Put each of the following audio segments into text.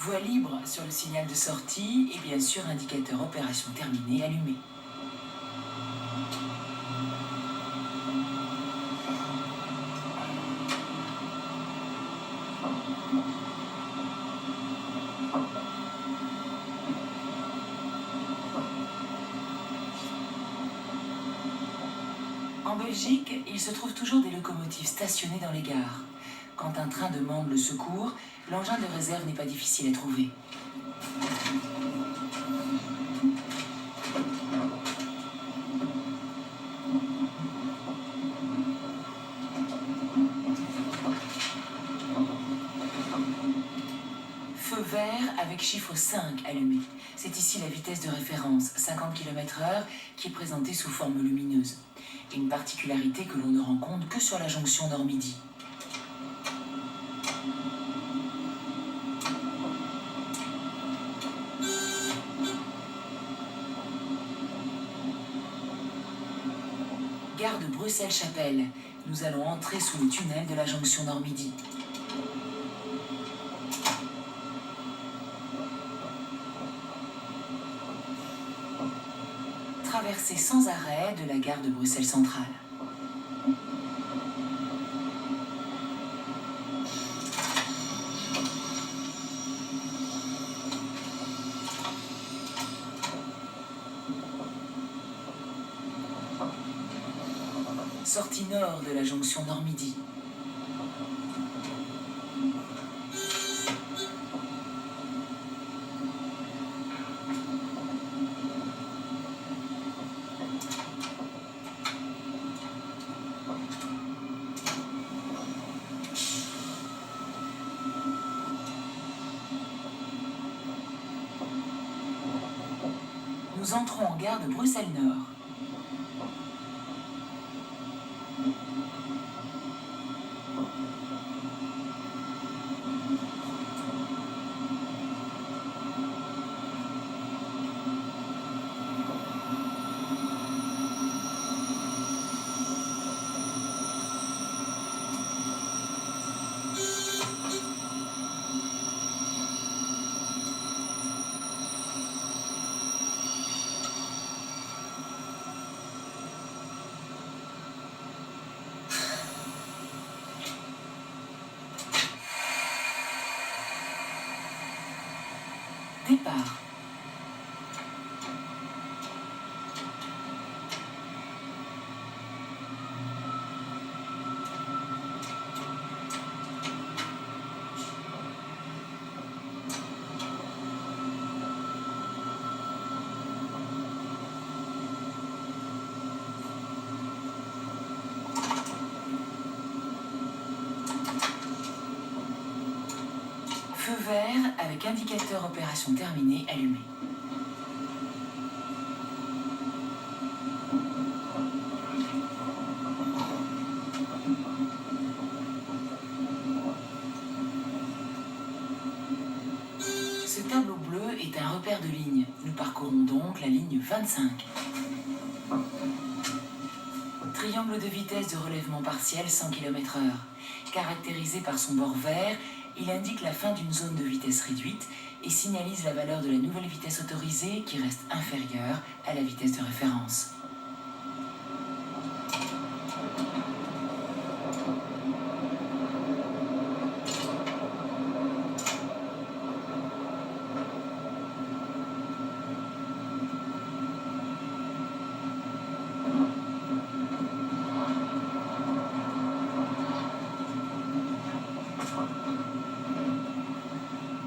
Voie libre sur le signal de sortie et bien sûr indicateur opération terminée allumé. En Belgique, il se trouve toujours des locomotives stationnées dans les gares. Quand un train demande le secours, l'engin de réserve n'est pas difficile à trouver. Feu vert avec chiffre 5 allumé. C'est ici la vitesse de référence, 50 km/h, qui est présentée sous forme lumineuse. Une particularité que l'on ne rencontre que sur la jonction Nord-Midi. Gare de Bruxelles-Chapelle. Nous allons entrer sous le tunnel de la jonction Nord-Midi. Traversée sans arrêt de la gare de Bruxelles Centrale. Sortie nord de la jonction Nord-Midi. Nous entrons en gare de Bruxelles-Nord. Départ. Feu vert avec indicateur opération terminée allumé. Ce tableau bleu est un repère de ligne. Nous parcourons donc la ligne 25. Triangle de vitesse de relèvement partiel 100 km/h. Caractérisé par son bord vert, il indique la fin d'une zone de vitesse réduite et signalise la valeur de la nouvelle vitesse autorisée qui reste inférieure à la vitesse de référence.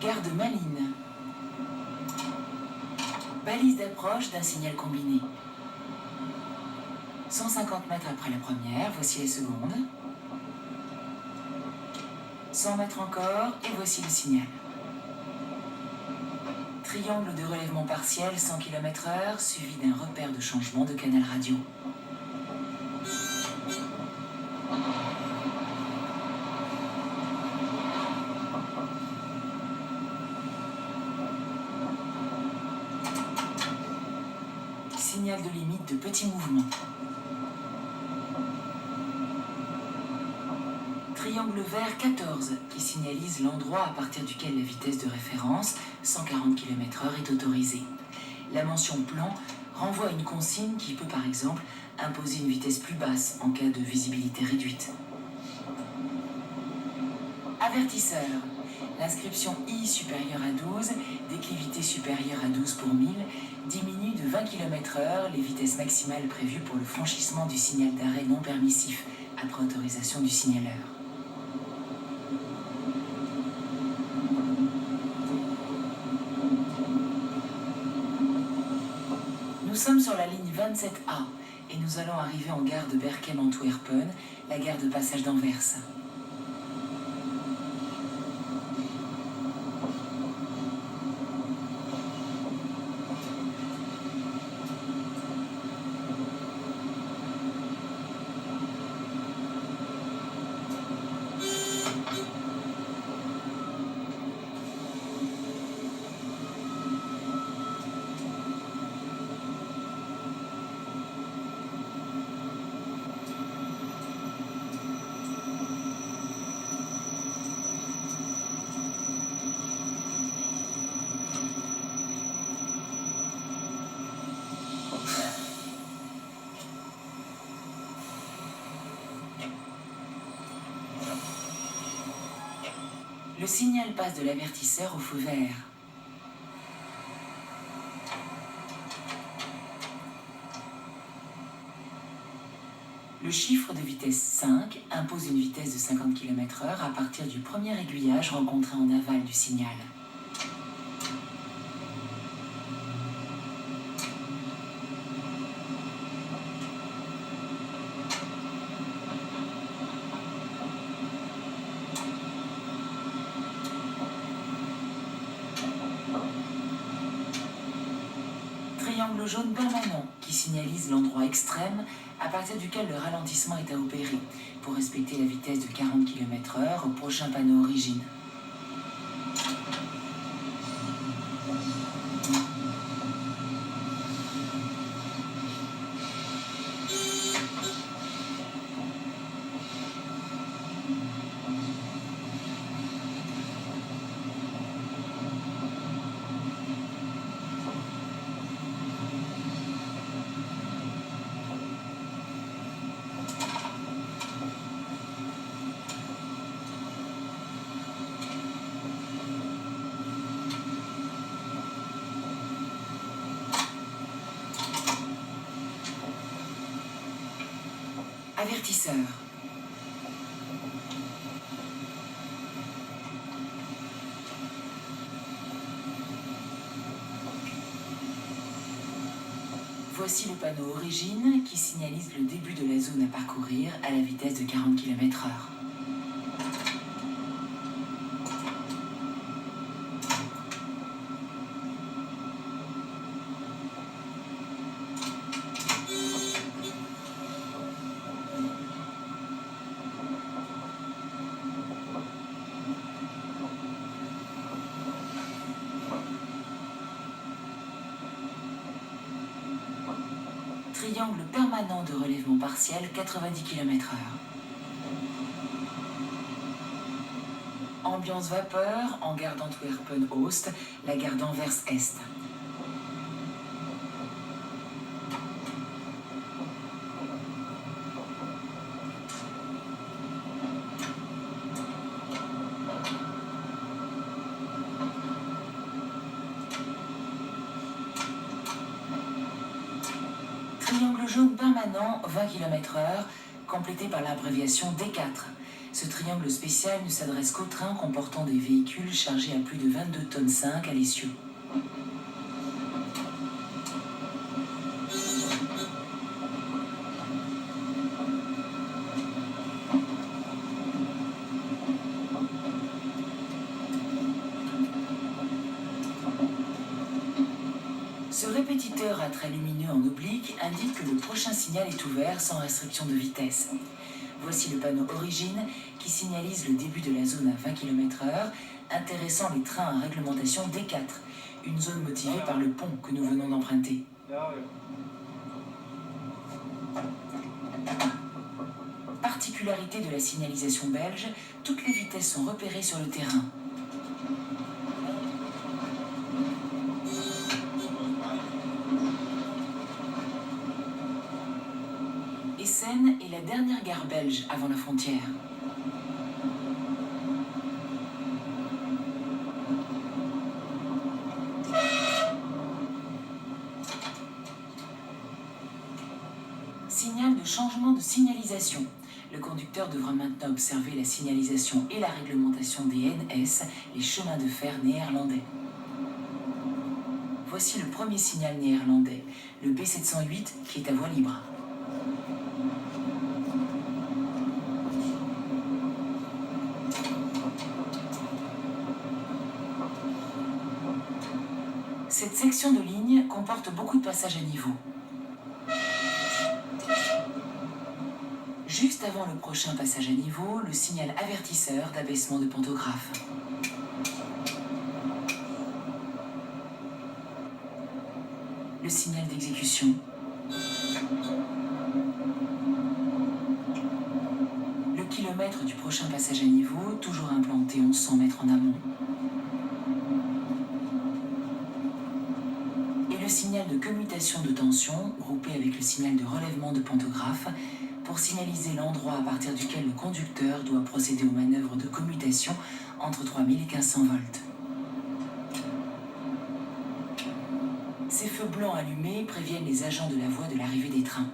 Gare de Malines. Balise d'approche d'un signal combiné. 150 mètres après la première, voici les secondes. 100 mètres encore, et voici le signal. Triangle de relèvement partiel 100 km/h, suivi d'un repère de changement de canal radio. Signal de limite de petits mouvements. Triangle vert 14 qui signalise l'endroit à partir duquel la vitesse de référence, 140 km/h, est autorisée. La mention plan renvoie à une consigne qui peut par exemple imposer une vitesse plus basse en cas de visibilité réduite. Avertisseur. L'inscription I supérieure à 12, déclivité supérieure à 12 pour 1000, diminue de 20 km/h les vitesses maximales prévues pour le franchissement du signal d'arrêt non permissif, après autorisation du signaleur. Nous sommes sur la ligne 27A et nous allons arriver en gare de Berchem-Antwerpen, la gare de passage d'Anvers. Le signal passe de l'avertisseur au feu vert. Le chiffre de vitesse 5 impose une vitesse de 50 km/h à partir du premier aiguillage rencontré en aval du signal. Triangle jaune permanent qui signalise l'endroit extrême à partir duquel le ralentissement est à opérer pour respecter la vitesse de 40 km/h au prochain panneau origine. Avertisseur. Voici le panneau origine qui signalise le début de la zone à parcourir à la vitesse de 40 km/h. Triangle permanent de relèvement partiel 90 km/h. Ambiance vapeur en gare d'Antwerpen-Oost, la gare d'Anvers-Est. Triangle jaune permanent 20 km/h, complété par l'abréviation D4. Ce triangle spécial ne s'adresse qu'aux trains comportant des véhicules chargés à plus de 22,5 tonnes à l'essieu. Ce répétiteur à traits lumineux en oblique indique que le prochain signal est ouvert sans restriction de vitesse. Voici le panneau origine qui signalise le début de la zone à 20 km/h, intéressant les trains à réglementation D4, une zone motivée par le pont que nous venons d'emprunter. Particulièrement particularité de la signalisation belge, toutes les vitesses sont repérées sur le terrain. Essen est la dernière gare belge avant la frontière. Signal de changement de signalisation. Le conducteur devra maintenant observer la signalisation et la réglementation des NS, les chemins de fer néerlandais. Voici le premier signal néerlandais, le B708 qui est à voie libre. Cette section de ligne comporte beaucoup de passages à niveau. Juste avant le prochain passage à niveau, le signal avertisseur d'abaissement de pantographe. Le signal d'exécution. Le kilomètre du prochain passage à niveau, toujours implanté 1100 mètres en amont. Et le signal de commutation de tension, groupé avec le signal de relèvement de pantographe, pour signaliser l'endroit à partir duquel le conducteur doit procéder aux manœuvres de commutation entre 3000 et 1500 volts. Ces feux blancs allumés préviennent les agents de la voie de l'arrivée des trains.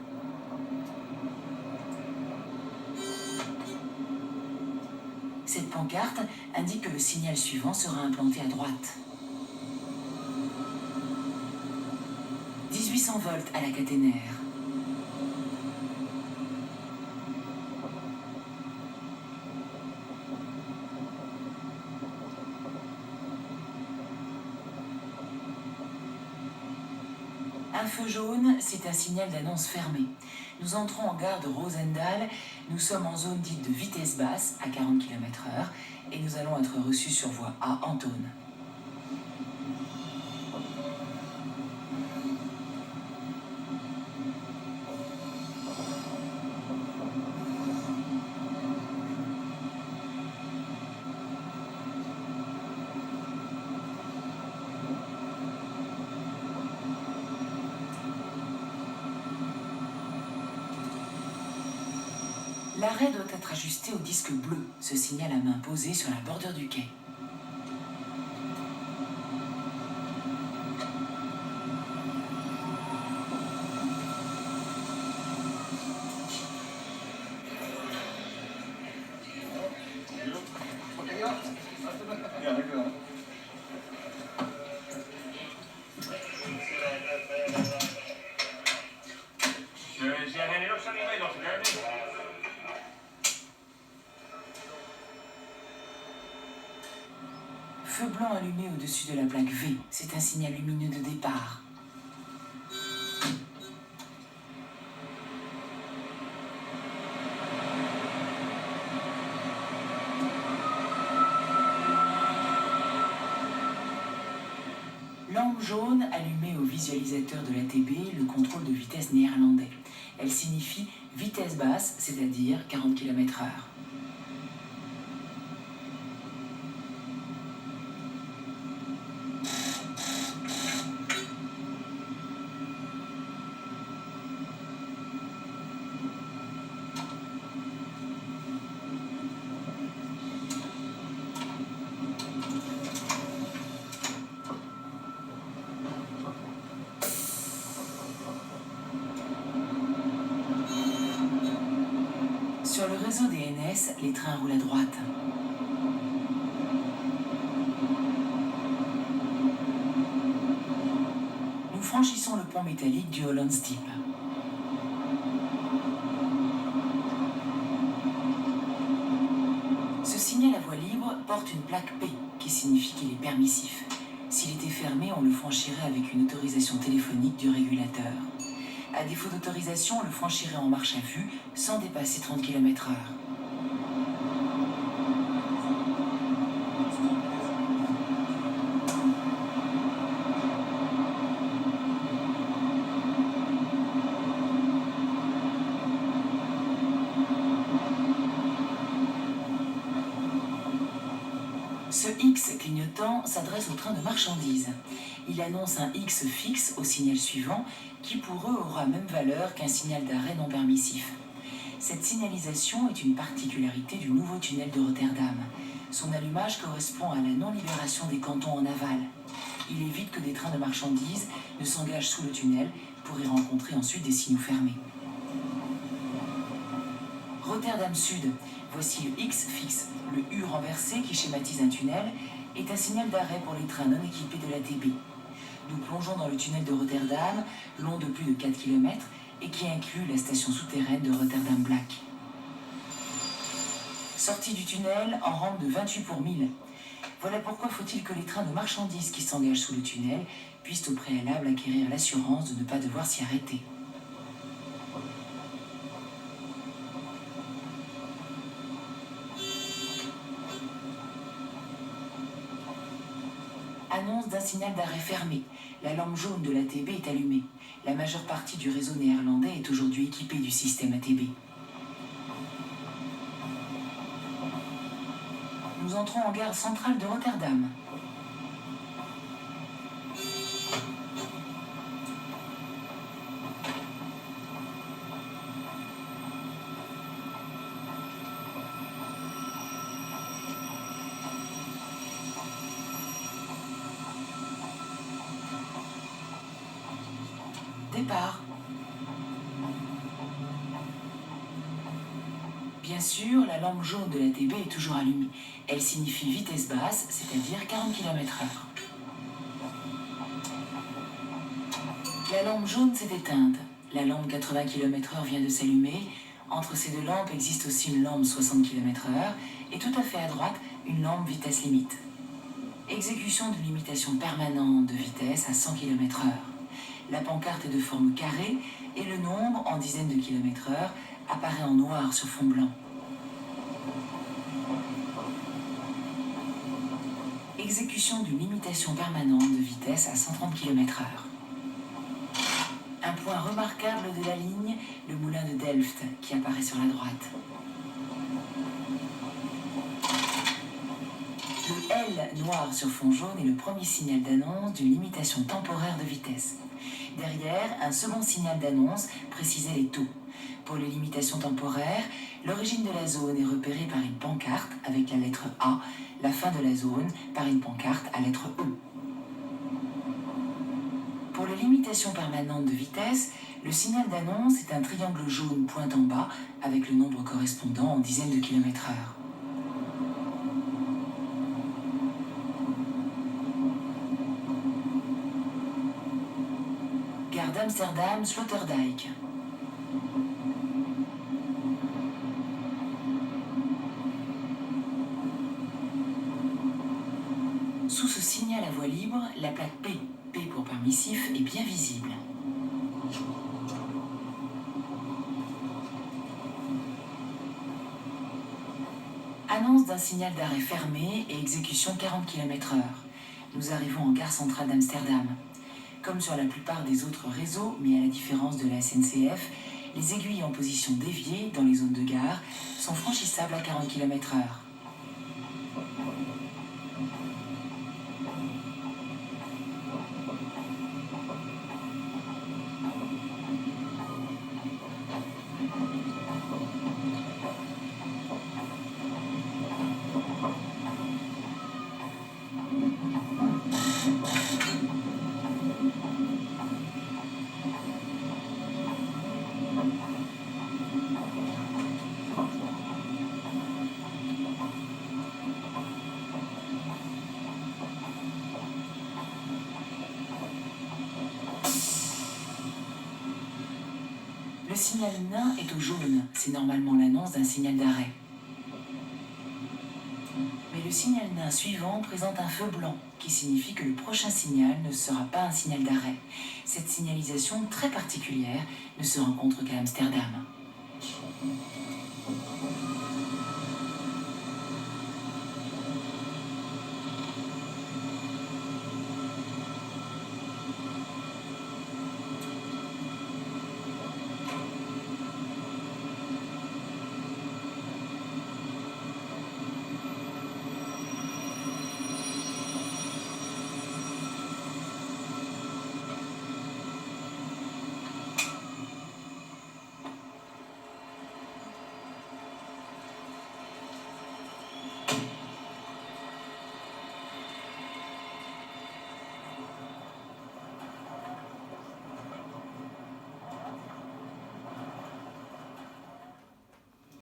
Cette pancarte indique que le signal suivant sera implanté à droite. 1800 volts à la caténaire. Un feu jaune, c'est un signal d'annonce fermé. Nous entrons en gare de Roosendaal. Nous sommes en zone dite de vitesse basse, à 40 km/h, et nous allons être reçus sur voie A Antone. L'arrêt doit être ajusté au disque bleu, ce signal à main posée sur la bordure du quai. Feu blanc allumé au-dessus de la plaque V, c'est un signal lumineux de départ. Lampe jaune allumée au visualisateur de l'ATB, le contrôle de vitesse néerlandais. Elle signifie vitesse basse, c'est-à-dire 40 km/h. Sur le réseau des NS, les trains roulent à droite. Nous franchissons le pont métallique du Hollandstiep. Ce signal à voie libre porte une plaque P, qui signifie qu'il est permissif. S'il était fermé, on le franchirait avec une autorisation téléphonique du régulateur. À défaut d'autorisation, on le franchirait en marche à vue, sans dépasser 30 km/h. Ce X clignotant s'adresse au train de marchandises. Il annonce un X fixe au signal suivant qui pour eux aura même valeur qu'un signal d'arrêt non permissif. Cette signalisation est une particularité du nouveau tunnel de Rotterdam. Son allumage correspond à la non-libération des cantons en aval. Il évite que des trains de marchandises ne s'engagent sous le tunnel pour y rencontrer ensuite des signaux fermés. Rotterdam Sud, voici le X fixe. Le U renversé qui schématise un tunnel est un signal d'arrêt pour les trains non équipés de l'ATB. Nous plongeons dans le tunnel de Rotterdam, long de plus de 4 km, et qui inclut la station souterraine de Rotterdam Black. Sortie du tunnel en rampe de 28 pour 1000. Voilà pourquoi faut-il que les trains de marchandises qui s'engagent sous le tunnel puissent au préalable acquérir l'assurance de ne pas devoir s'y arrêter. Annonce d'un signal d'arrêt fermé. La lampe jaune de l'ATB est allumée. La majeure partie du réseau néerlandais est aujourd'hui équipée du système ATB. Nous entrons en gare centrale de Rotterdam. Départ. Bien sûr, la lampe jaune de l'ATB est toujours allumée. Elle signifie vitesse basse, c'est-à-dire 40 km/h. La lampe jaune s'est éteinte. La lampe 80 km/h vient de s'allumer. Entre ces deux lampes existe aussi une lampe 60 km/h et tout à fait à droite, une lampe vitesse limite. Exécution de limitation permanente de vitesse à 100 km/h. La pancarte est de forme carrée et le nombre, en dizaines de km/h, apparaît en noir sur fond blanc. Exécution d'une limitation permanente de vitesse à 130 km/h. Un point remarquable de la ligne, le moulin de Delft, qui apparaît sur la droite. Le L noir sur fond jaune est le premier signal d'annonce d'une limitation temporaire de vitesse. Derrière, un second signal d'annonce précisait les taux. Pour les limitations temporaires, l'origine de la zone est repérée par une pancarte avec la lettre A, la fin de la zone par une pancarte à lettre E. Pour les limitations permanentes de vitesse, le signal d'annonce est un triangle jaune pointe en bas avec le nombre correspondant en dizaines de km/h. Gare d'Amsterdam, Sloterdijk. Sous ce signal à voie libre, la plaque P, P pour permissif, est bien visible. Annonce d'un signal d'arrêt fermé et exécution 40 km/h. Nous arrivons en gare centrale d'Amsterdam. Comme sur la plupart des autres réseaux, mais à la différence de la SNCF, les aiguilles en position déviée dans les zones de gare sont franchissables à 40 km/h. Le signal nain est au jaune, c'est normalement l'annonce d'un signal d'arrêt. Mais le signal nain suivant présente un feu blanc, qui signifie que le prochain signal ne sera pas un signal d'arrêt. Cette signalisation très particulière ne se rencontre qu'à Amsterdam.